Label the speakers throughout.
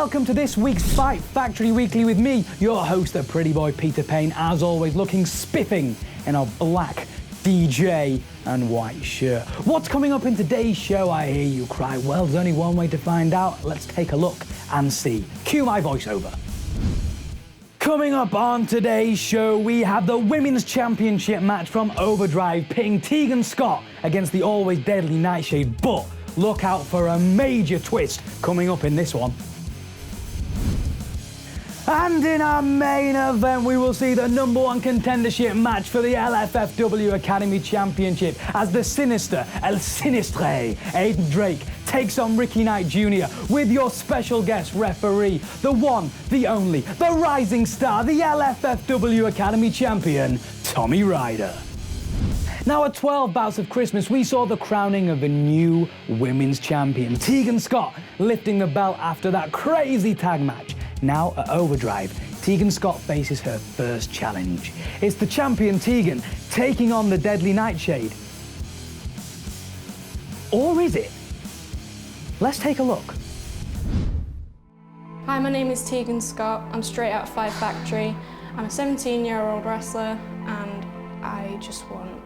Speaker 1: welcome to this week's Fight Factory Weekly with me, your host, the pretty boy Peter Payne, as always looking spiffing in a black DJ and white shirt. What's coming up in today's show, I hear you cry? Well, there's only one way to find out. Let's take a look and see. Cue my voiceover. Coming up on today's show, we have the Women's Championship match from Overdrive pitting Tegan Scott against the always deadly Nightshade, but look out for a major twist coming up in this one. And in our main event, we will see the #1 contendership match for the LFFW Academy Championship as the sinister El Sinistre Aiden Drake takes on Ricky Knight Jr. with your special guest referee, the one, the only, the rising star, the LFFW Academy Champion, Tommy Ryder. Now at 12 Bouts of Christmas, we saw the crowning of a new women's champion, Tegan Scott, lifting the belt after that crazy tag match. Now at Overdrive, Tegan Scott faces her first challenge. It's the champion Tegan taking on the deadly Nightshade. Or is it? Let's take a look.
Speaker 2: Hi, my name is Tegan Scott. I'm straight out of Fight Factory. I'm a 17-year-old wrestler and I just won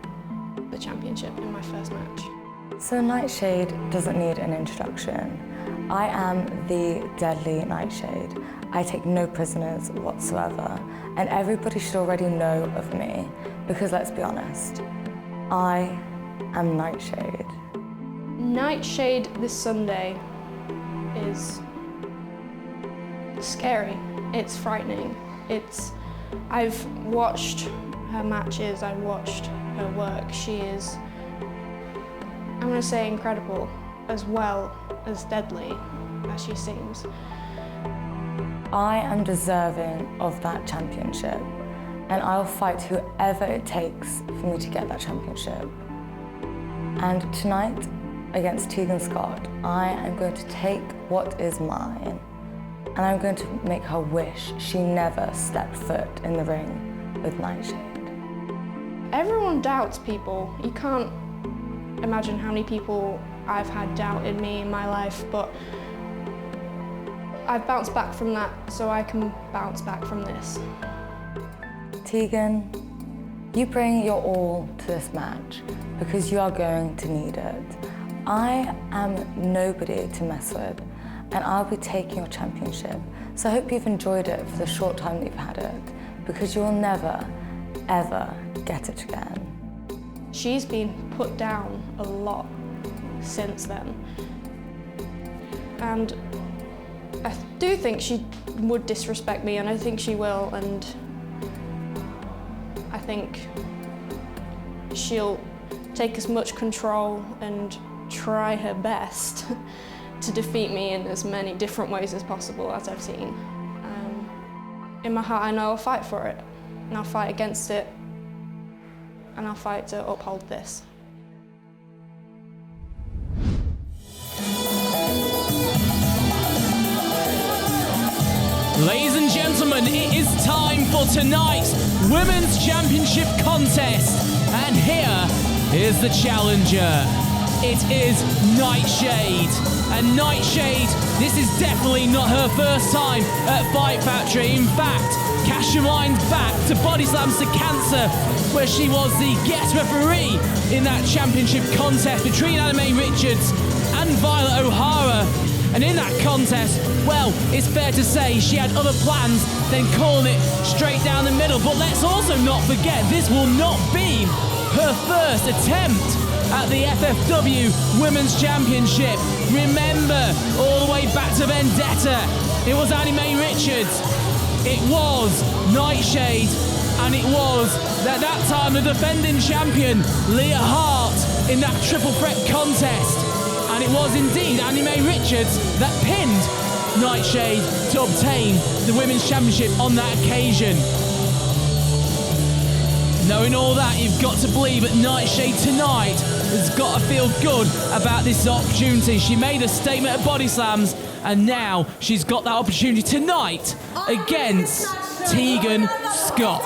Speaker 2: the championship in my first match.
Speaker 3: So Nightshade doesn't need an introduction. I am the deadly Nightshade. I take no prisoners whatsoever, and everybody should already know of me, because let's be honest, I am Nightshade.
Speaker 2: Nightshade this Sunday is scary. It's frightening. I've watched her matches, I've watched her work. She is, I'm going to say, incredible, as well as deadly as she seems.
Speaker 3: I am deserving of that championship, and I'll fight whoever it takes for me to get that championship. And tonight, against Tegan Scott, I am going to take what is mine, and I'm going to make her wish she never stepped foot in the ring with Nightshade.
Speaker 2: Everyone doubts people. You can't imagine how many people I've had doubt in me in my life, but I've bounced back from that, so I can bounce back from this.
Speaker 3: Tegan, you bring your all to this match because you are going to need it. I am nobody to mess with, and I'll be taking your championship. So I hope you've enjoyed it for the short time that you've had it, because you will never, ever get it again.
Speaker 2: She's been put down a lot since then. And I do think she would disrespect me, and I think she will, and I think she'll take as much control and try her best to defeat me in as many different ways as possible, as I've seen. In my heart, I know I'll fight for it, and I'll fight against it, and I'll fight to uphold this.
Speaker 4: Ladies and gentlemen, it is time for tonight's Women's Championship contest. And here is the challenger. It is Nightshade. And Nightshade, this is definitely not her first time at Fight Factory. In fact, cast your mind back to Body Slams to Cancer, where she was the guest referee in that championship contest between Anna Mae Richards and Violet O'Hara. And in that contest, well, it's fair to say she had other plans than calling it straight down the middle. But let's also not forget, this will not be her first attempt at the FFW Women's Championship. Remember, all the way back to Vendetta, it was Anna Mae Richards, it was Nightshade, and it was, at that time, the defending champion, Leah Hart, in that triple threat contest. And it was indeed Anna Mae Richards that pinned Nightshade to obtain the Women's Championship on that occasion. Knowing all that, you've got to believe that Nightshade tonight has got to feel good about this opportunity. She made a statement at Body Slams, and now she's got that opportunity tonight against Tegan Scott.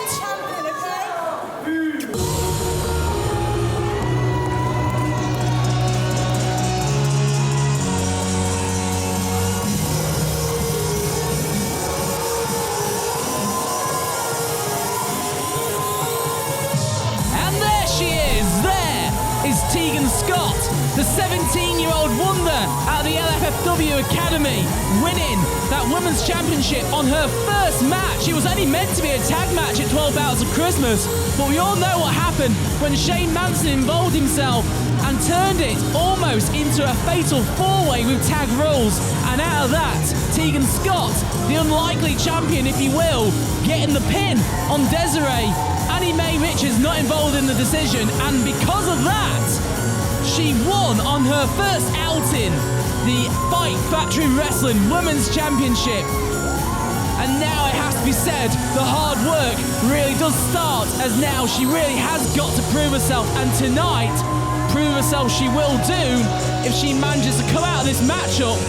Speaker 4: Tegan Scott, the 17-year-old wonder at the LFFW Academy, winning that Women's Championship on her first match. It was only meant to be a tag match at 12 Bouts of Christmas, but we all know what happened when Shane Manson involved himself and turned it almost into a fatal four-way with tag rules. And out of that, Tegan Scott, the unlikely champion, if you will, getting the pin on Desiree. Annie Mae Richards not involved in the decision, and because of that, she won on her first outing the Fight Factory Wrestling Women's Championship. And now it has to be said, the hard work really does start, as now she really has got to prove herself, and tonight, prove herself she will do if she manages to come out of this matchup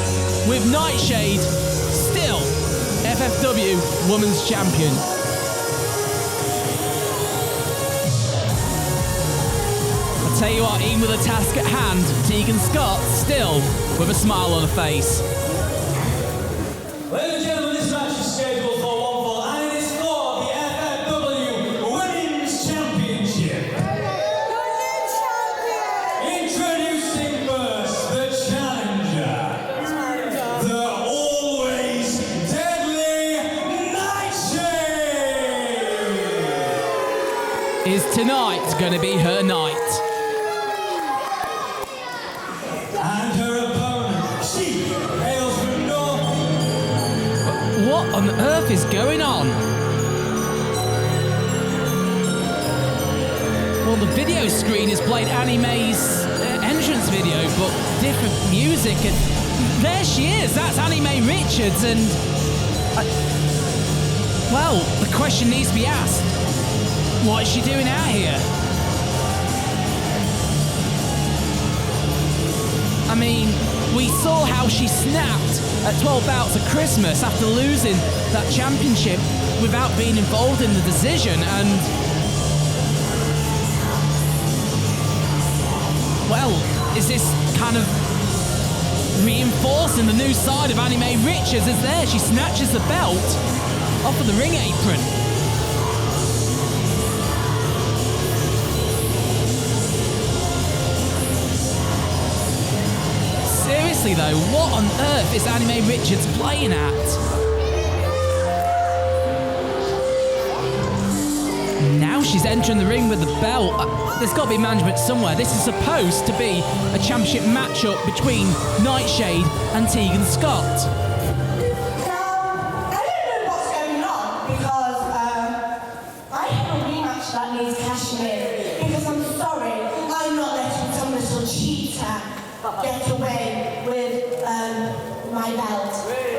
Speaker 4: with Nightshade, still FFW Women's Champion. I'll tell you what, even with a task at hand, Tegan Scott still with a smile on her face.
Speaker 5: Ladies and gentlemen, this match is scheduled for 1 fall, and it is for the FFW Women's Championship. Introducing first the challenger, the always deadly Nightshade.
Speaker 4: Is tonight going to be her night?
Speaker 5: And her opponent, she hails from North.
Speaker 4: What on earth is going on? Well, the video screen is playing Annie Mae's entrance video, but different music, and there she is. That's Annie Mae Richards, and well, the question needs to be asked: what is she doing out here? I mean, we saw how she snapped at 12 Bouts of Christmas after losing that championship without being involved in the decision, and well, is this kind of reinforcing the new side of Annie Mae Richards? As there she snatches the belt off of the ring apron. Seriously though, what on earth is Annie Mae Richards playing at? Now she's entering the ring with the belt. There's got to be management somewhere. This is supposed to be a championship matchup between Nightshade and Tegan Scott.
Speaker 6: I don't know what's going on because I have a rematch that needs cashing in. Because I'm sorry, I'm not letting some little cheater get away with my belt.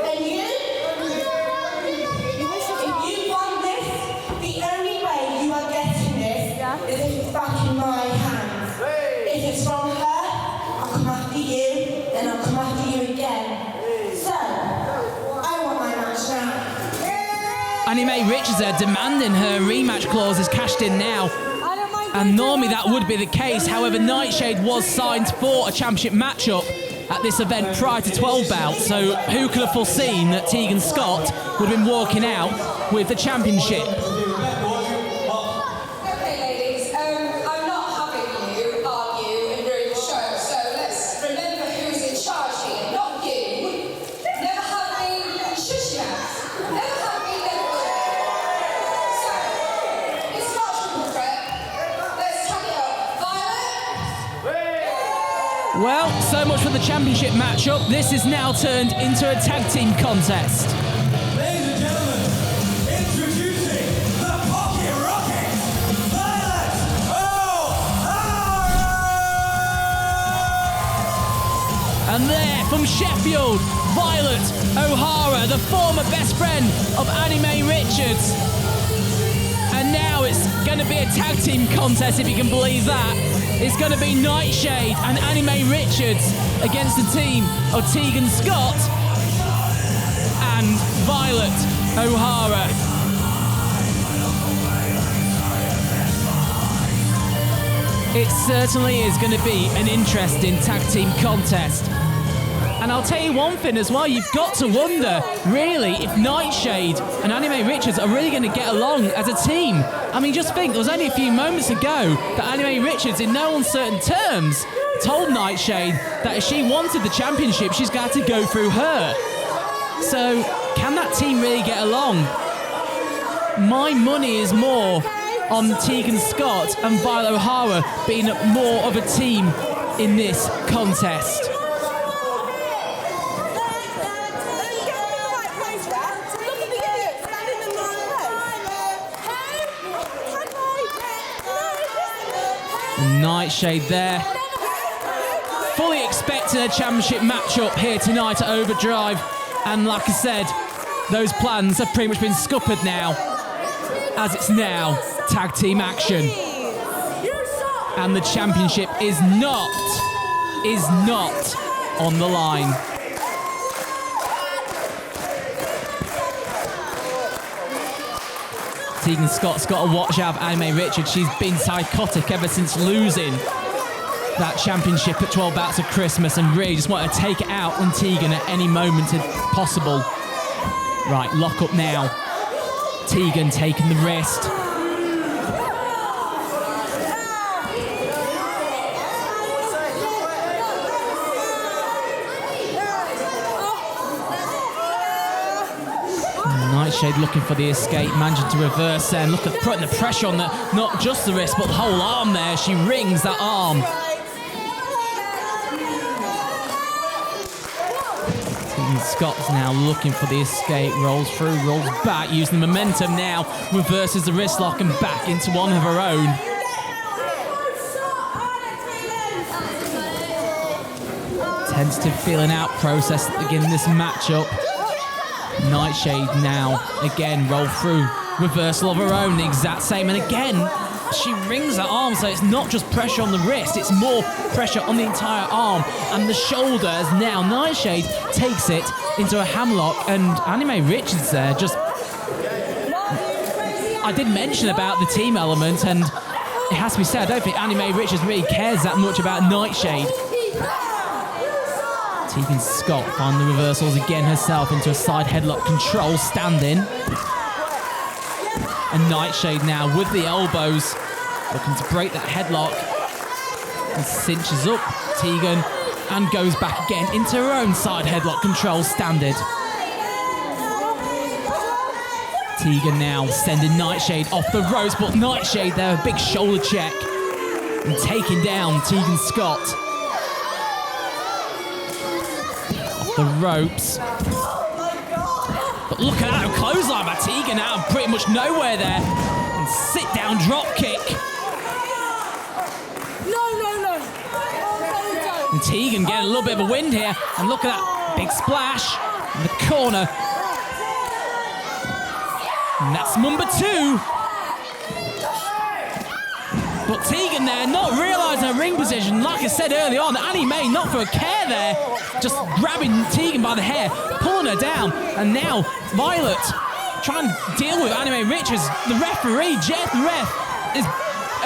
Speaker 6: And you? If you want this, the only way you are getting this is if it's back in my hands. If it's from her, I'll come after you, then I'll come after you again. So, I want my match now.
Speaker 4: Annie Mae Richards are demanding her rematch clause is cashed in now. And normally that would be the case. However, Nightshade was signed for a championship matchup at this event prior to 12 Bouts. So who could have foreseen that Tegan Scott would have been walking out with the championship?
Speaker 7: Okay, ladies, I'm not having you argue and ruin the show, so let's remember who's in charge here, not you. Never have been, shush your mouth. Never have been, never will. So, it's not a triple threat. Let's tag it up. Violet?
Speaker 4: Well, so much for the championship matchup. This is now turned into a tag team contest.
Speaker 5: Ladies and gentlemen, introducing the Pocket Rocket, Violet O'Hara!
Speaker 4: And there, from Sheffield, Violet O'Hara, the former best friend of Annie Mae Richards. And now it's going to be a tag team contest, if you can believe that. It's going to be Nightshade and Annie Mae Richards against the team of Tegan Scott and Violet O'Hara. It certainly is going to be an interesting tag team contest. And I'll tell you one thing as well, you've got to wonder, really, if Nightshade and Anime Richards are really going to get along as a team. I mean, just think, there was only a few moments ago that Anime Richards, in no uncertain terms, told Nightshade that if she wanted the championship, she's got to go through her. So, can that team really get along? My money is more on Tegan Scott and Violet O'Hara being more of a team in this contest. Nightshade there. Fully expecting a championship matchup here tonight at Overdrive. And like I said, those plans have pretty much been scuppered now, as it's now tag team action. And the championship is not on the line. Tegan Scott's got to watch out of Anime Richards. She's been psychotic ever since losing that championship at 12 Bouts of Christmas, and really just want to take it out on Tegan at any moment if possible. Right, lock up now. Tegan taking the wrist. Nightshade looking for the escape, managing to reverse there, and look at putting the pressure on not just the wrist, but the whole arm there. She rings that arm. Tegan Scott's now looking for the escape, rolls through, rolls back, using the momentum now, reverses the wrist lock and back into one of her own. Tentative feeling out process at the beginning of this matchup. Nightshade now, again, roll through, reversal of her own, the exact same, and again, she rings her arm, so it's not just pressure on the wrist, it's more pressure on the entire arm, and the shoulder as now Nightshade takes it into a hamlock, and Anime Richards there just... I did mention about the team element, and it has to be said, I don't think Anime Richards really cares that much about Nightshade. Tegan Scott finding the reversals again herself into a side headlock control stand-in. And Nightshade now with the elbows, looking to break that headlock. And cinches up Tegan and goes back again into her own side headlock control stand-in. Tegan now sending Nightshade off the ropes, but Nightshade there, a big shoulder check. And taking down Tegan Scott. The ropes. But look at that clothesline by Tegan out of pretty much nowhere there. And sit down drop kick.
Speaker 6: No.
Speaker 4: And Tegan getting a little bit of a wind here. And look at that big splash in the corner. And that's number 2. But Tegan there, not realising her ring position. Like I said earlier on, Anime not for a care there. Just grabbing Tegan by the hair, pulling her down. And now Violet trying to deal with Anime Richards. The referee, Jeff, the ref, is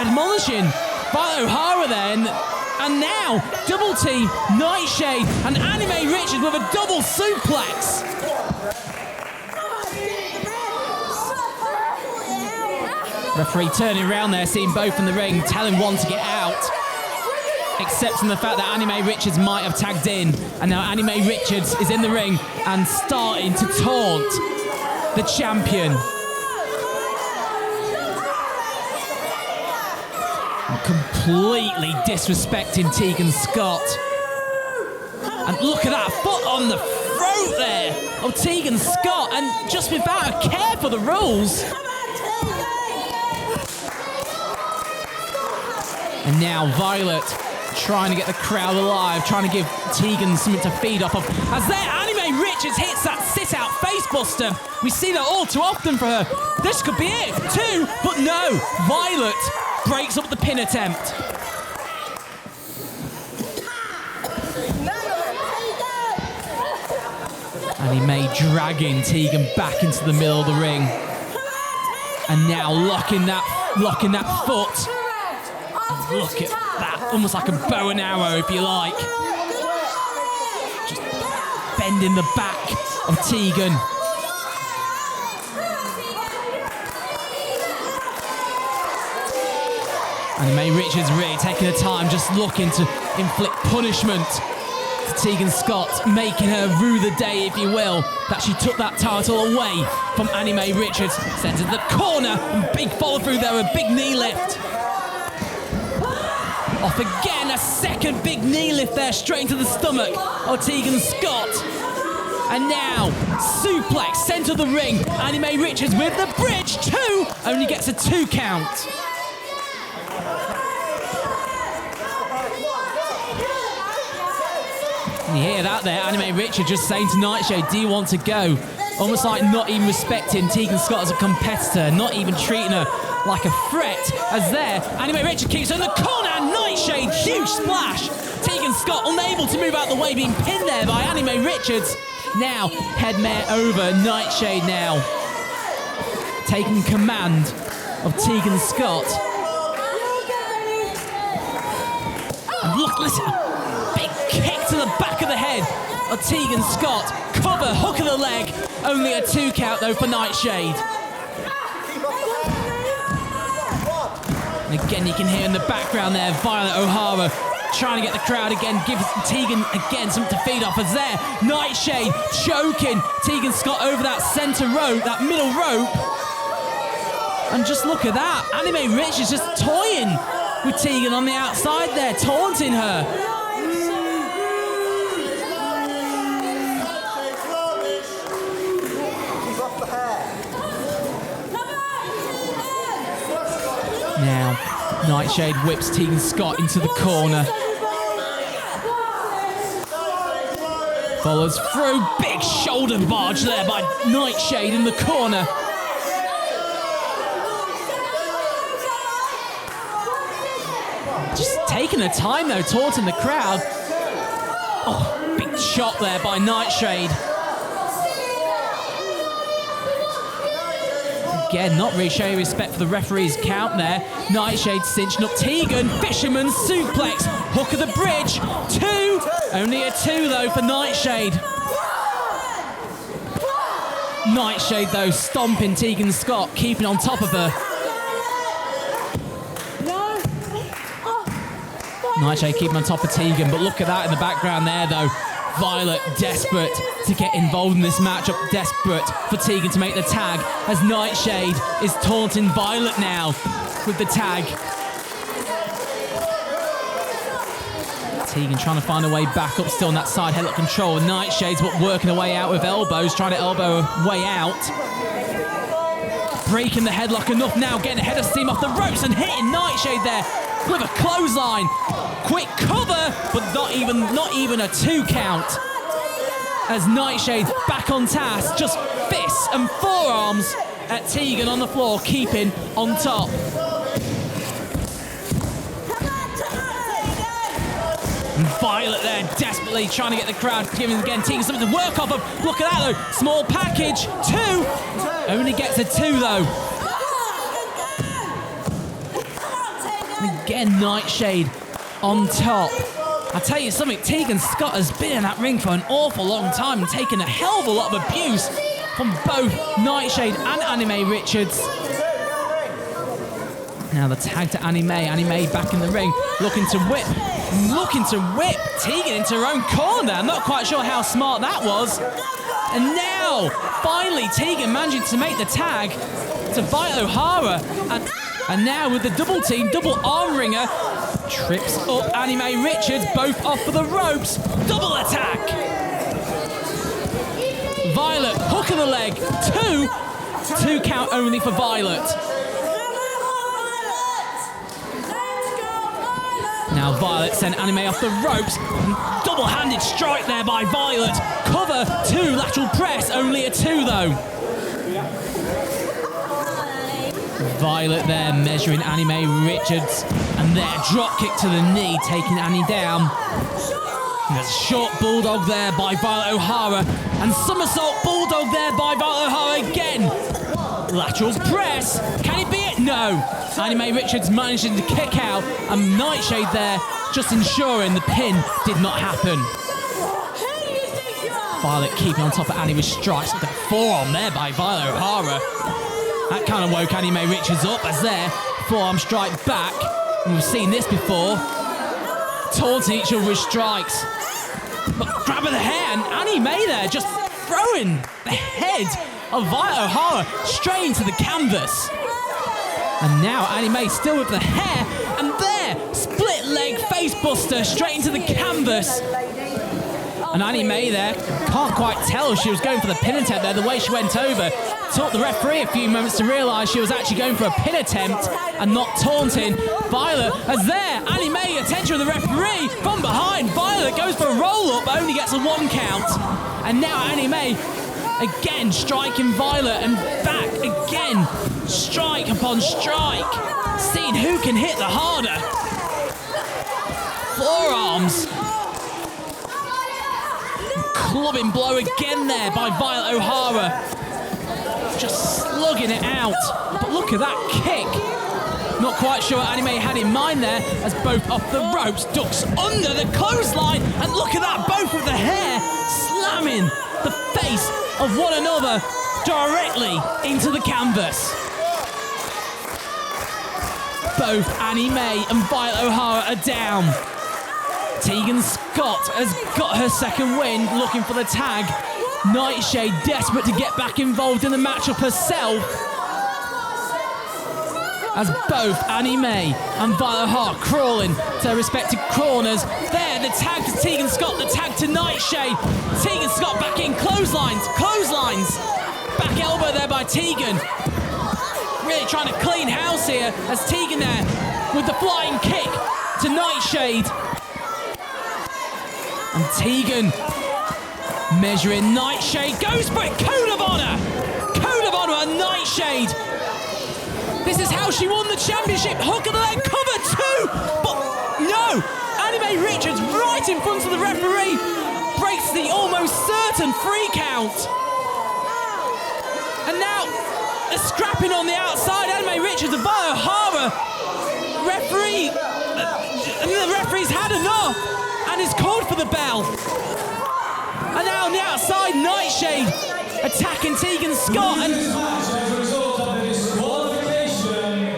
Speaker 4: admonishing Violet O'Hara there. And now double team, Nightshade and Anime Richards with a double suplex. Referee turning around there, seeing both in the ring, telling one to get out. Accepting the fact that Anime Richards might have tagged in. And now Anime Richards is in the ring and starting to taunt the champion. And completely disrespecting Tegan Scott. And look at that foot on the throat there of Tegan Scott, and just without a care for the rules. And now Violet trying to get the crowd alive, trying to give Tegan something to feed off of. As there, Anime Richards hits that sit-out facebuster. We see that all too often for her. This could be it, 2, but no. Violet breaks up the pin attempt. Anime dragging Tegan back into the middle of the ring. And now locking that foot. Look at that, almost like a bow and arrow, if you like. Just bending the back of Tegan. Anime Richards really taking her time, just looking to inflict punishment to Tegan Scott, making her rue the day, if you will, that she took that title away from Anime Richards. Sent to the corner, and big follow through there, a big knee lift. Off again, a second big knee lift there, straight into the stomach of Tegan Scott. And now, suplex, centre of the ring. Anime Richards with the bridge, 2, only gets a 2 count. You hear that there, Anime Richard just saying to Nightshade, do you want to go? Almost like not even respecting Tegan Scott as a competitor, not even treating her like a threat. As there, Anime Richard keeps her in the corner, and Nightshade, huge splash. Tegan Scott unable to move out the way, being pinned there by Anime Richards. Now, headmare over, Nightshade now taking command of Tegan Scott. And look, listen, big kick to the back of the head of Tegan Scott. Cover, hook of the leg, only a 2 count though for Nightshade. And again, you can hear in the background there, Violet O'Hara trying to get the crowd again, gives Tegan again something to feed off. As there, Nightshade choking Tegan Scott over that centre rope, that middle rope. And just look at that, Anime Rich is just toying with Tegan on the outside there, taunting her. Now, Nightshade whips Tegan Scott into the corner. Follows through, big shoulder barge there by Nightshade in the corner. Just taking her time though, taunting the crowd. Oh, big chop there by Nightshade. Again, not really showing respect for the referee's count there. Nightshade cinching up Tegan. Fisherman suplex. Hook of the bridge. 2. Only a 2 though for Nightshade. Nightshade though stomping Tegan Scott, keeping on top of her. Nightshade keeping on top of Tegan, but look at that in the background there though. Violet desperate to get involved in this matchup, desperate for Tegan to make the tag, as Nightshade is taunting Violet now with the tag. Tegan trying to find a way back up, still on that side headlock control. Nightshade's working her way out with elbows, trying to elbow her way out. Breaking the headlock enough now, getting ahead of steam off the ropes and hitting Nightshade there with a clothesline. Quick cover, but not even a 2 count. As Nightshade back on task, just fists and forearms at Tegan on the floor, keeping on top. And Violet there desperately trying to get the crowd, giving again Tegan something to work off of. Look at that though, small package, 2. Only gets a 2 though. And again, Nightshade on top. I tell you something, Tegan Scott has been in that ring for an awful long time and taken a hell of a lot of abuse from both Nightshade and Anime Richards. Now the tag to Anime. Anime back in the ring, looking to whip Tegan into her own corner. I'm not quite sure how smart that was. And now, finally, Tegan managing to make the tag to Violet O'Hara. And now with the double team, double arm ringer, trips up Anime Richards, both off for the ropes. Double attack. Violet, hook of the leg, 2 count only for Violet. Now Violet sent Anime off the ropes. Double-handed strike there by Violet. Cover, 2, lateral press, only a 2 though. Violet there measuring Anime Richards, and there drop kick to the knee, taking Annie down. There's a short bulldog there by Violet O'Hara, and somersault bulldog there by Violet O'Hara again. Lateral press, can it be it? No. Anime Richards managing to kick out, and Nightshade there just ensuring the pin did not happen. Violet keeping on top of Annie with strikes. Look at that forearm there by Violet O'Hara. That kind of woke Annie Mae Richards up as there. Forearm strike back. And we've seen this before. Taunting each other with strikes. But grabbing the hair, and Annie Mae there just throwing the head of Violet O'Hara straight into the canvas. And now Annie Mae still with the hair, and there, split leg face buster straight into the canvas. And Annie Mae there, can't quite tell if she was going for the pin attempt there, the way she went over. Took the referee a few moments to realise she was actually going for a pin attempt and not taunting. Violet, as there, Annie Mae, attention of the referee, from behind, Violet goes for a roll-up, but only gets a 1 count. And now Annie Mae, again, striking Violet, and back again, strike upon strike. Seeing who can hit the harder. Forearms. Clubbing blow again there by Violet O'Hara. Just slugging it out. But look at that kick. Not quite sure what Annie Mae had in mind there, as both off the ropes, ducks under the clothesline. And look at that, both with the hair slamming the face of one another directly into the canvas. Both Annie Mae and Violet O'Hara are down. Tegan Scott has got her second win, looking for the tag. Nightshade desperate to get back involved in the matchup herself. As both Annie Mae and Violet O'Hara crawling to their respective corners. There, the tag to Tegan Scott, the tag to Nightshade. Tegan Scott back in, clotheslines. Back elbow there by Tegan. Really trying to clean house here as Tegan there with the flying kick to Nightshade. And Tegan measuring Nightshade, goes for it, Code of Honor and Nightshade. This is how she won the championship, hook of the leg, cover 2, but no, Annie Mae Richards right in front of the referee, breaks the almost certain 3 count. And now, the scrapping on the outside, Annie Mae Richards and Violet O'Hara. The referee's had enough and is called for the bell. And now on the outside, Nightshade attacking Tegan Scott. And
Speaker 5: As a result of the disqualification,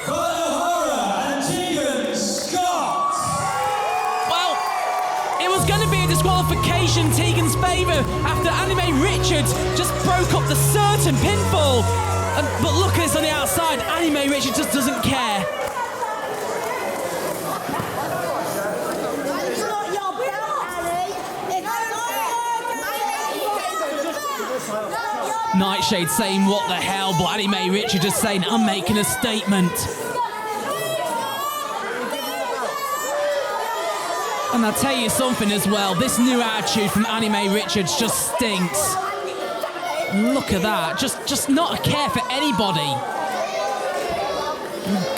Speaker 5: Violet O'Hara and Tegan Scott.
Speaker 4: well, it was going to be a disqualification in Tegan's favour after Annie Mae Richards just broke up the certain pinfall. But look at this on the outside, Annie Mae Richards just doesn't care. Nightshade saying, what the hell, but Annie Mae Richards just saying, I'm making a statement. And I'll tell you something as well, this new attitude from Annie Mae Richards just stinks. Look at that, just not a care for anybody.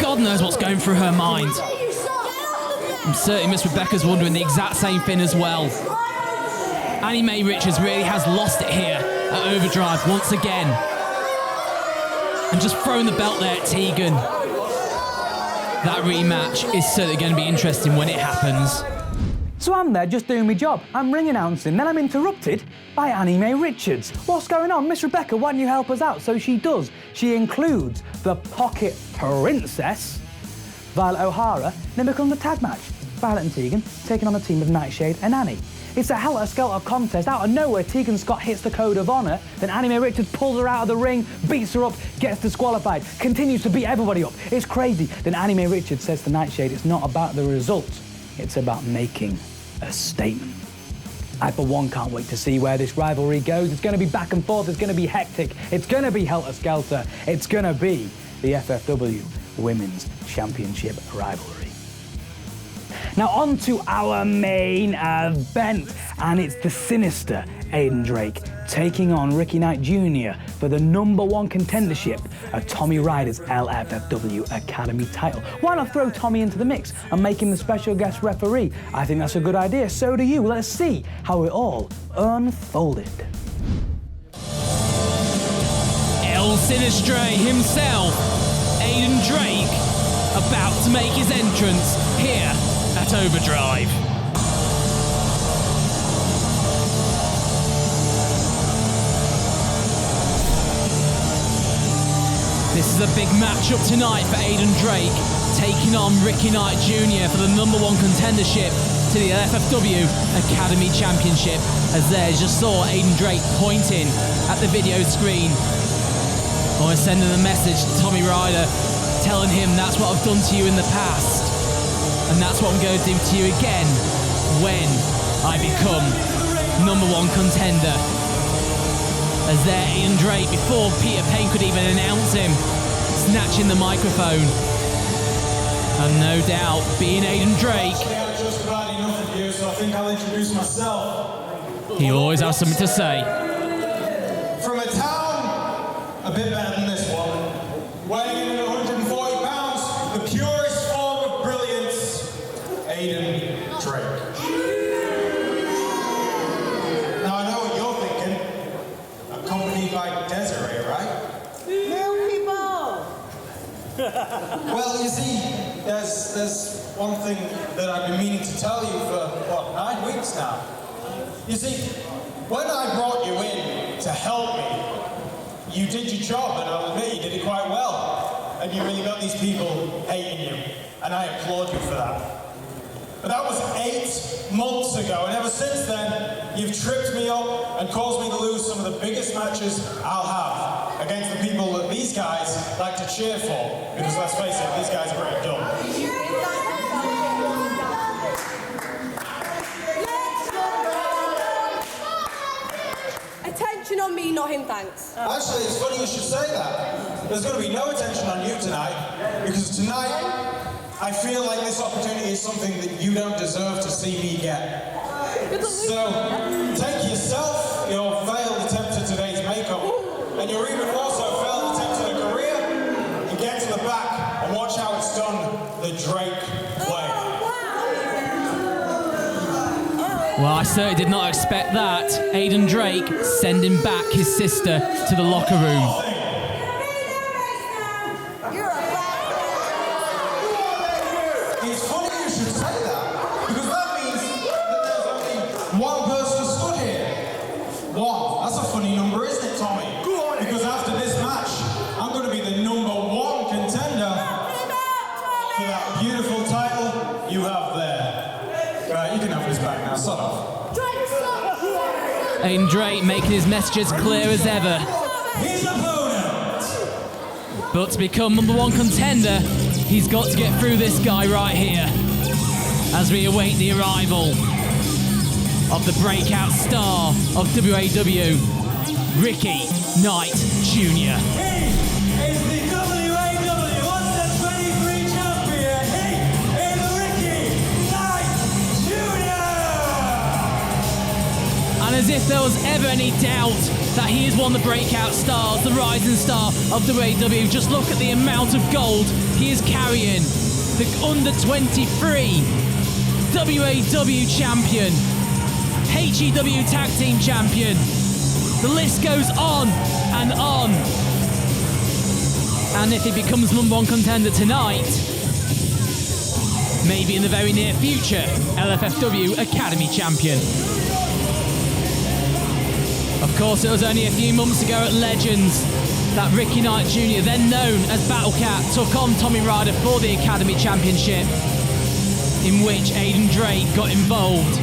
Speaker 4: God knows what's going through her mind. I'm certain Miss Rebecca's wondering the exact same thing as well. Annie Mae Richards really has lost it here at Overdrive once again. And just throwing the belt there at Tegan. That rematch is certainly going to be interesting when it happens.
Speaker 1: So I'm there just doing my job. I'm ring announcing, then I'm interrupted by Annie Mae Richards. What's going on? Miss Rebecca, why don't you help us out? So she does. She includes the Pocket Princess, Violet O'Hara, then becomes a tag match. Violet and Tegan taking on a team of Nightshade and Annie. It's a Helter-Skelter contest. Out of nowhere, Tegan Scott hits the Code of Honor, then Annie Mae Richards pulls her out of the ring, beats her up, gets disqualified, continues to beat everybody up. It's crazy. Then Annie Mae Richards says to Nightshade, it's not about the result, it's about making a statement. I, for one, can't wait to see where this rivalry goes. It's going to be back and forth, it's going to be hectic, it's going to be Helter-Skelter, it's going to be the FFW Women's Championship rivalry. Now on to our main event, and it's the sinister Aiden Drake taking on Ricky Knight Jr. for the #1 contendership of Tommy Ryder's LFFW Academy title. Why not throw Tommy into the mix and make him the special guest referee? I think that's a good idea, so do you. Let's see how it all unfolded.
Speaker 4: El Sinistre himself, Aiden Drake, about to make his entrance here at Overdrive. This is a big matchup tonight for Aiden Drake, taking on Ricky Knight Jr. for the #1 contendership to the LFFW Academy Championship. As there, just saw Aiden Drake pointing at the video screen. Or sending a message to Tommy Ryder, telling him that's what I've done to you in the past. And that's what I'm going to do to you again when I become #1 contender. As there, Aiden Drake, before Peter Payne could even announce him, snatching the microphone. And no doubt, being Aiden Drake,
Speaker 5: Actually, I've just about enough of you, so I think I'll introduce myself.
Speaker 4: he always has something to say.
Speaker 5: From a town a bit better than this one, weighing in at 140 pounds, the purest form of brilliance, Aiden Drake. Now I know what you're thinking, accompanied by Desiree, right? Well, you see, there's one thing that I've been meaning to tell you for, 9 weeks now. You see, when I brought you in to help me, you did your job, and I'll admit you did it quite well. And you really got these people hating you, and I applaud you for that. But that was 8 months ago, and ever since then, you've tripped me up and caused me to lose some of the biggest matches I'll have against the people that these guys like to cheer for. Because let's face it, these guys are very dumb.
Speaker 8: Attention on me, not him, thanks.
Speaker 5: Actually, it's funny you should say that. There's going to be no attention on you tonight, because tonight, I feel like this opportunity is something that you don't deserve to see me get. So, take yourself, your failed attempt at today's makeup, and your even more so failed attempt at a career, and get to the back and watch how it's done the Drake way.
Speaker 4: Well, I certainly did not expect that. Aiden Drake sending back his sister to the locker room.
Speaker 5: It's funny you should say that, because that means that there's only one person stood here. One. That's a funny number, isn't it, Tommy? Because after this match, I'm going to be the #1 contender for that beautiful title you have there. Right, you can have this back now. Sod off.
Speaker 4: Aiden Drake making his messages clear as ever.
Speaker 5: His opponent.
Speaker 4: But to become #1 contender, he's got to get through this guy right here. As we await the arrival of the breakout star of WAW, Ricky Knight Jr.
Speaker 5: He is the WAW 123 champion. He is Ricky Knight Jr.
Speaker 4: And as if there was ever any doubt that he is one of the breakout stars, the rising star of WAW, just look at the amount of gold he is carrying. The under-23 WAW champion, HEW tag team champion. The list goes on and on. And if he becomes #1 contender tonight, maybe in the very near future, LFFW Academy champion. Of course, it was only a few months ago at Legends that Ricky Knight Jr., then known as Battle Cat, took on Tommy Ryder for the Academy Championship, in which Aiden Drake got involved,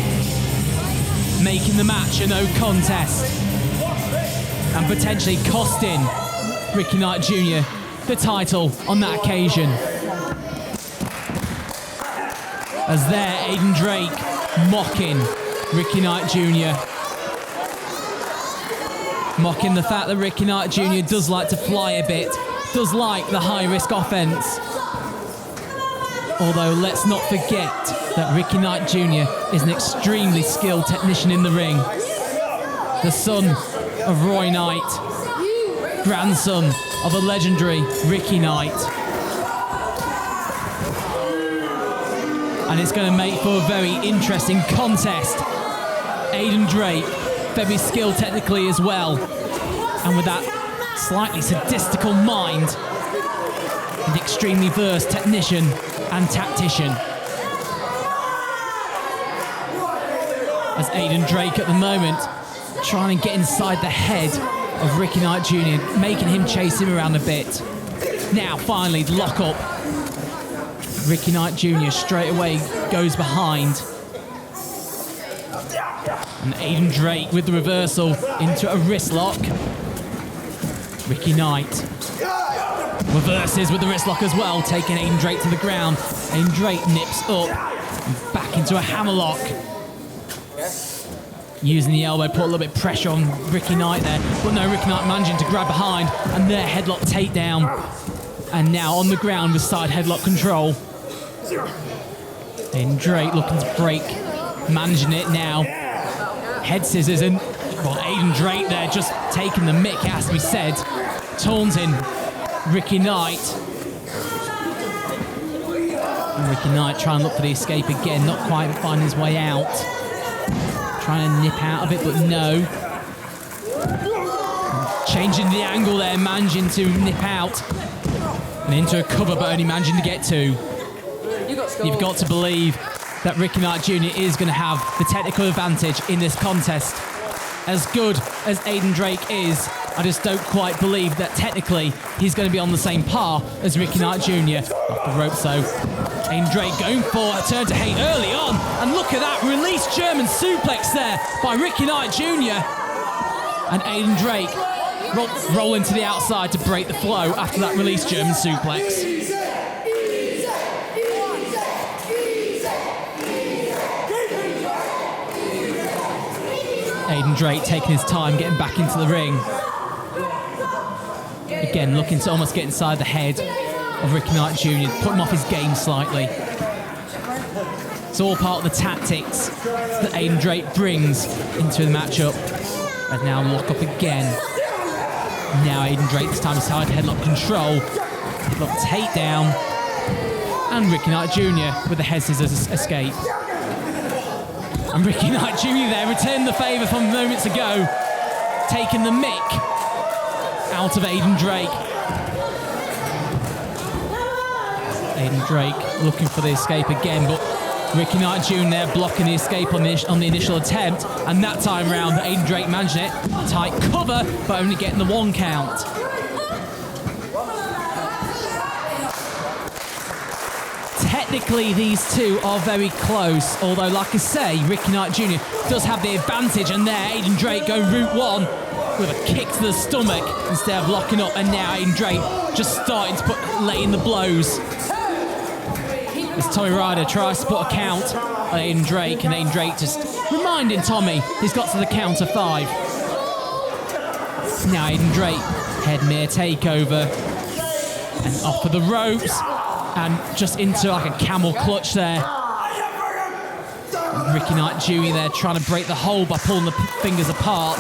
Speaker 4: making the match a no contest and potentially costing Ricky Knight Jr. the title on that occasion. As there, Aiden Drake mocking Ricky Knight Jr., mocking the fact that Ricky Knight Jr. does like to fly a bit, does like the high-risk offense. Although, let's not forget that Ricky Knight Jr. is an extremely skilled technician in the ring. The son of Roy Knight, grandson of the legendary Ricky Knight. And it's going to make for a very interesting contest. Aiden Drake, very skilled technically as well, and with that slightly sadistical mind, an extremely versed technician and tactician. As Aiden Drake at the moment trying to get inside the head of Ricky Knight Jr., making him chase him around a bit. Now, finally, the lock up. Ricky Knight Jr. straight away goes behind. And Aiden Drake with the reversal into a wrist lock. Ricky Knight reverses with the wrist lock as well, taking Aiden Drake to the ground. Aiden Drake nips up and back into a hammerlock. Using the elbow, put a little bit of pressure on Ricky Knight there, but no, Ricky Knight managing to grab behind, and their headlock takedown. And now on the ground with side headlock control. Aiden Drake looking to break, managing it now. Head scissors, and well, Aiden Drake there just taking the mick, has to be said. Taunting Ricky Knight. And Ricky Knight trying to look for the escape again, not quite finding his way out. Trying to nip out of it, but no. Changing the angle there, managing to nip out. And into a cover, but only managing to get two. You've got to believe that Ricky Knight Jr. is going to have the technical advantage in this contest. As good as Aiden Drake is, I just don't quite believe that technically he's going to be on the same par as Ricky Knight Jr. Off the ropes though. Aiden Drake going for a turn to hate early on, and look at that, release German suplex there by Ricky Knight Jr. And Aiden Drake rolling to the outside to break the flow after that release German suplex. Aiden Drake taking his time getting back into the ring. Again, looking to almost get inside the head of Ricky Knight Jr., put him off his game slightly. It's all part of the tactics that Aiden Drake brings into the matchup. And now lock up again. Now Aiden Drake, this time side headlock control. Headlock takedown. And Ricky Knight Jr. with the head scissors escape. And Ricky Knight Jr. there, returned the favour from moments ago, taking the mick out of Aiden Drake. Aiden Drake looking for the escape again, but Ricky Knight Jr. there blocking the escape on the initial attempt, and that time round, Aiden Drake managing it. Tight cover, but only getting the one count. Technically, these two are very close, although, like I say, Ricky Knight Jr. does have the advantage, and there, Aiden Drake going route one with a kick to the stomach instead of locking up, and now Aiden Drake just starting to lay in the blows. As Tommy Ryder tries to put a count on Aiden Drake, and Aiden Drake just reminding Tommy he's got to the count of 5. Now Aiden Drake, head near takeover, and off of the ropes. And just into like a camel clutch there. Ricky Knight Jr. there trying to break the hold by pulling the fingers apart.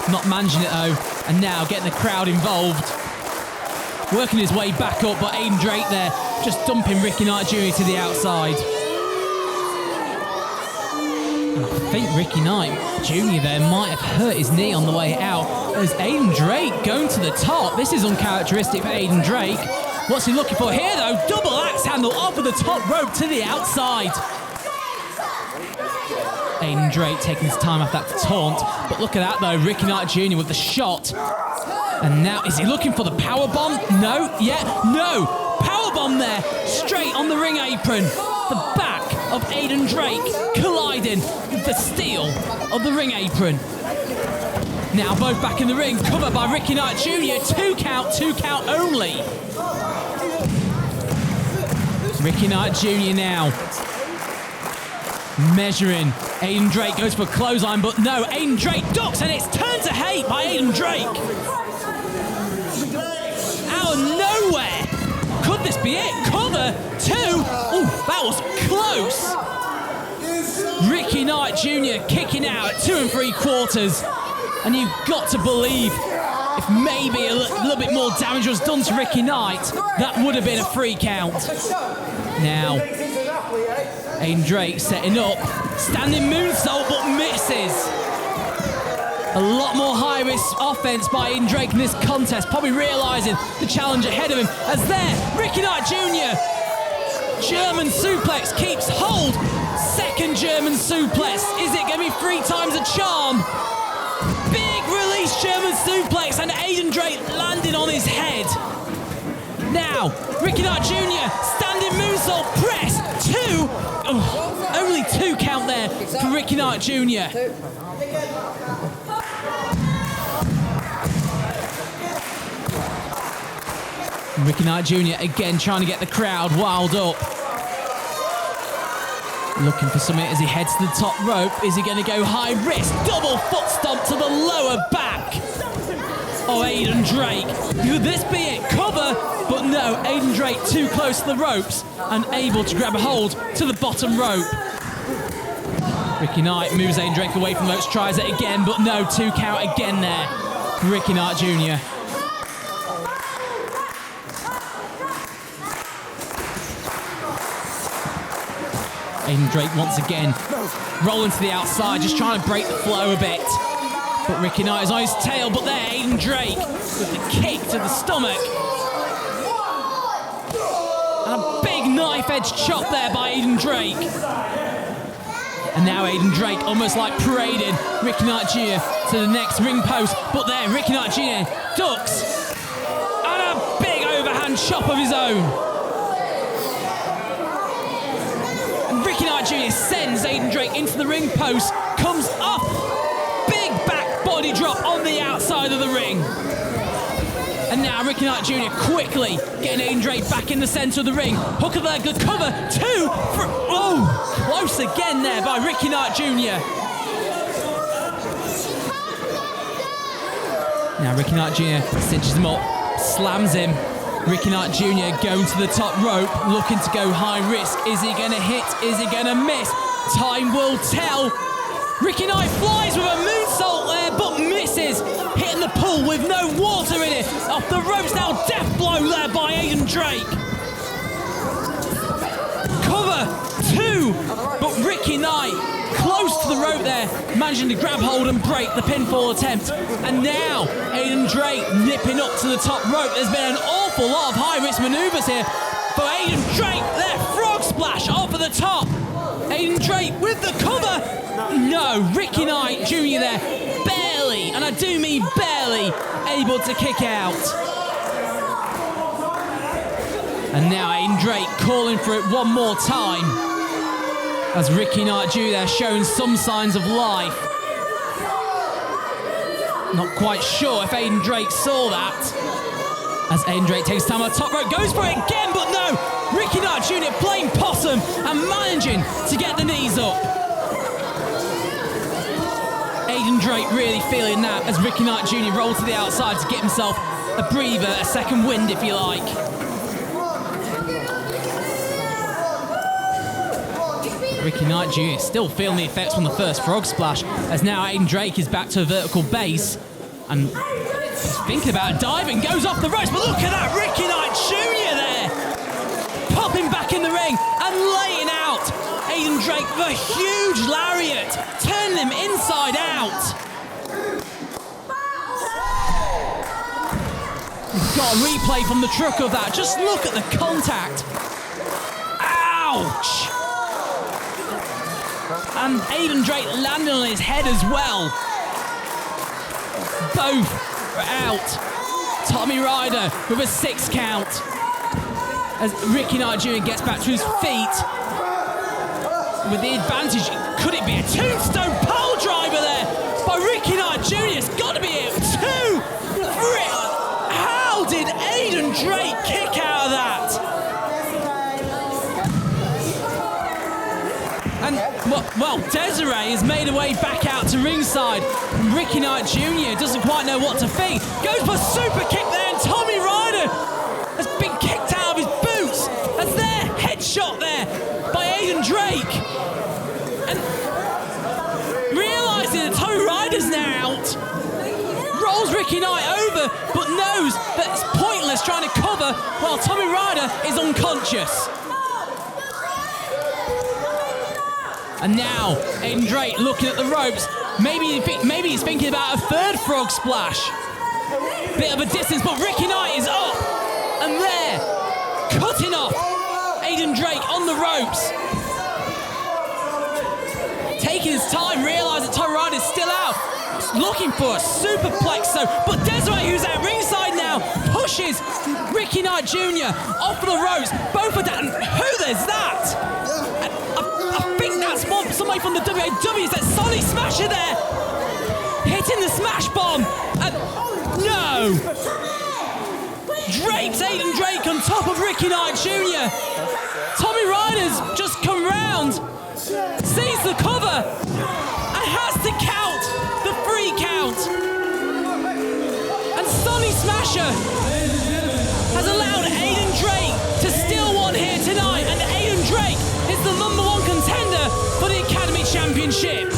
Speaker 4: Not managing it though. And now getting the crowd involved. Working his way back up, but Aiden Drake there just dumping Ricky Knight Jr. to the outside. And I think Ricky Knight Jr. there might have hurt his knee on the way out. As Aiden Drake going to the top. This is uncharacteristic for Aiden Drake. What's he looking for here, though? Double axe handle off of the top rope to the outside. Aiden Drake taking his time off that taunt. But look at that, though. Ricky Knight Jr. with the shot. And now, is he looking for the powerbomb? No, no. Powerbomb there, straight on the ring apron. The back of Aiden Drake colliding with the steel of the ring apron. Now both back in the ring, covered by Ricky Knight Jr. 2 count only. Ricky Knight Jr. now measuring. Aiden Drake goes for a clothesline, but no, Aiden Drake ducks, and it's turned to hate by Aiden Drake. Out of nowhere. Could this be it? Cover 2. Oh, that was close. Ricky Knight Jr. kicking out at 2 3/4. And you've got to believe if maybe a little bit more damage was done to Ricky Knight, that would have been a 3 count. Now, Aiden Drake setting up, standing moonsault, but misses. A lot more high-risk offense by Aiden Drake in this contest, probably realizing the challenge ahead of him. As there, Ricky Knight Jr. German suplex keeps hold. Second German suplex. Is it going to be 3 times a charm? Big release German suplex, and Aiden Drake landing on his head. Now, Ricky Knight Jr. standing moonsault press. 2. Oh, only 2 count there for Ricky Knight Jr. Ricky Knight Jr. again trying to get the crowd wild up. Looking for something as he heads to the top rope. Is he going to go high risk? Double foot stomp to the lower back of Aiden Drake. Could this be it? Cover, but no, Aiden Drake too close to the ropes and able to grab a hold to the bottom rope. Ricky Knight moves Aiden Drake away from the ropes, tries it again, but no, 2 count again there for Ricky Knight Jr. Aiden Drake once again rolling to the outside, just trying to break the flow a bit. But Ricky Knight is on his tail, but there, Aiden Drake with the kick to the stomach. And a big knife-edge chop there by Aiden Drake. And now Aiden Drake almost like parading Ricky Knight Jr. to the next ring post. But there, Ricky Knight Jr. ducks. And a big overhand chop of his own. Ricky Knight Jr. sends Aiden Drake into the ring post, comes up, big back body drop on the outside of the ring. And now Ricky Knight Jr. quickly getting Aiden Drake back in the centre of the ring. Hook of leg, good cover, 2 for, oh, close again there by Ricky Knight Jr. Now Ricky Knight Jr. cinches him up, slams him. Ricky Knight Jr. going to the top rope, looking to go high risk. Is he going to hit? Is he going to miss? Time will tell. Ricky Knight flies with a moonsault there, but misses. Hitting the pool with no water in it. Off the ropes now, death blow there by Aiden Drake. Cover 2, but Ricky Knight close to the rope there, managing to grab hold and break the pinfall attempt. And now Aiden Drake nipping up to the top rope. There's been an awful lot of high-risk manoeuvres here for Aiden Drake. There, frog splash off of the top. Aiden Drake with the cover. No, Ricky Knight Jr. there, barely, and I do mean barely, able to kick out. And now Aiden Drake calling for it one more time, as Ricky Knight Jr. there showing some signs of life. Not quite sure if Aiden Drake saw that. As Aiden Drake takes time on the top rope, goes for it again, but no! Ricky Knight Jr. playing possum and managing to get the knees up. Aiden Drake really feeling that as Ricky Knight Jr. rolls to the outside to get himself a breather, a second wind if you like. Ricky Knight Jr. still feeling the effects from the first frog splash, as now Aiden Drake is back to a vertical base and he's thinking about diving, goes off the ropes, but look at that, Ricky Knight Jr. there, popping back in the ring and laying out Aiden Drake with a huge lariat, turning him inside out. We've got a replay from the truck of that, just look at the contact. Ouch! And Aiden Drake landing on his head as well. Both are out. Tommy Ryder with a 6 count. As Ricky Knight Jr. gets back to his feet with the advantage. Could it be a tombstone pole driver there by Ricky Knight Jr.? It's got to be it. 2, 3. How did Aiden Drake kick out of that? And, well, Desiree has made her way back out to ringside. Ricky Knight Jr. doesn't quite know what to think. Goes for a super kick there, and Tommy Ryder has been kicked out of his boots. As their headshot there by Aiden Drake. And realising that Tommy Ryder's now out, rolls Ricky Knight over, but knows that it's pointless trying to cover while Tommy Ryder is unconscious. And now, Aiden Drake looking at the ropes. Maybe he's thinking about a third frog splash. Bit of a distance, but Ricky Knight is up. And there, cutting off Aiden Drake on the ropes. Taking his time, realising Tommy Ryder's still out. Looking for a superplex, but Desiree, who's at ringside now, now pushes Ricky Knight Jr. off the ropes. Both are down. Who is that? I think that's somebody from the WWE. Is that Sonny Smasher there? Hitting the smash bomb. No! Aiden Drake on top of Ricky Knight Jr. Tommy Ryder's just come round, sees the cover, and has to count the 3 count. And Sonny Smasher has allowed Aiden Drake to steal one here tonight, and Aiden Drake is the #1 contender for the Academy Championship.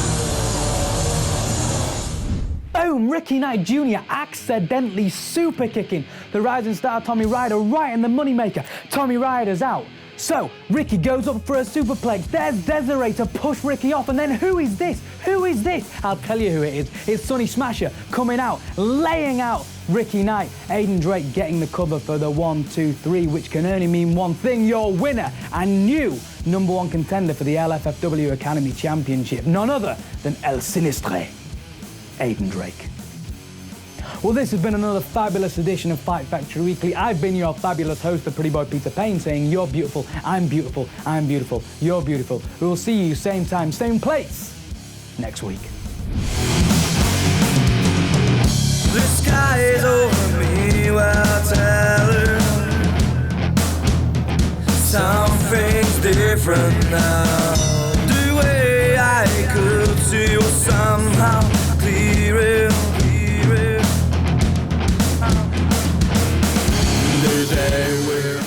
Speaker 1: Boom! Ricky Knight Jr. accidentally super kicking the rising star Tommy Ryder right in the moneymaker. Tommy Ryder's out. So Ricky goes up for a superplex. There's Desiree to push Ricky off, and then who is this? Who is this? I'll tell you who it is. It's Sonny Smasher coming out, laying out Ricky Knight. Aiden Drake getting the cover for the 1, 2, 3, which can only mean one thing: your winner and new #1 contender for the LFFW Academy Championship. None other than El Sinistre, Aiden Drake. Well, this has been another fabulous edition of Fight Factory Weekly. I've been your fabulous host, the Pretty Boy Peter Payne, saying you're beautiful, I'm beautiful, I'm beautiful, you're beautiful. We'll see you same time, same place next week.
Speaker 9: The sky is over me while telling something's different now. The way I could see was somehow clearer. The day we're